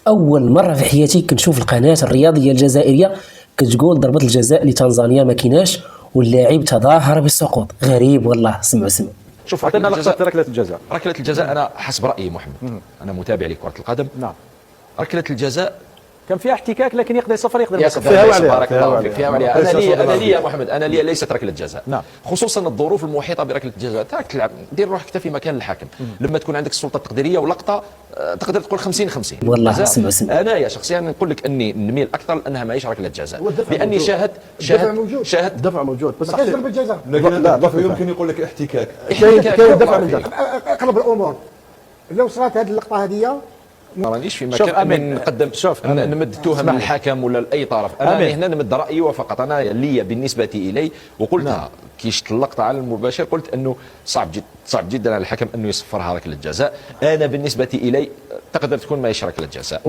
اول مره في حياتي كنشوف القناه الرياضيه الجزائريه كتقول ضربه الجزاء لتنزانيا ما كيناش واللاعب تظاهر بالسقوط. غريب والله. سمع. شوف عطينا لقطه ركله الجزاء. ركله الجزاء انا حسب رايي محمد، انا متابع لكره القدم. نعم. ركله الجزاء كان فيها احتكاك لكن يقدر يصفر يقدر يصفر. بارك الله فيك. فيها عليها. انا لي يا محمد، انا لي ليست ركله جزاء. نعم. خصوصا الظروف المحيطه بركله الجزاء. تراك تلعب دير روحك حتى في مكان الحكم لما تكون عندك السلطه التقديريه ولقطه تقدر تقول 50-50 والله. سمع. انا يا شخصيا نقول لك اني نميل اكثر لانها ماهيش ركله جزاء، لاني شاهد الدفع موجود بس كاين ضربه جزاء. لا يمكن يقول لك احتكاك. كاين دفع من الداخل. اقرب الامور لو صرات هذه اللقطه هذه ما رانيش في مكان اني نقدم نمد تهم للحكم ولا لاي طرف. انا هنا نمد رايي وفقط. انا لي بالنسبه الي وقلتها كي شفت اللقطه على المباشر قلت انه صعب جدا على الحكم انه يصفرها ركله جزاء. انا بالنسبه الي تقدر تكون ماهيش ركله جزاء.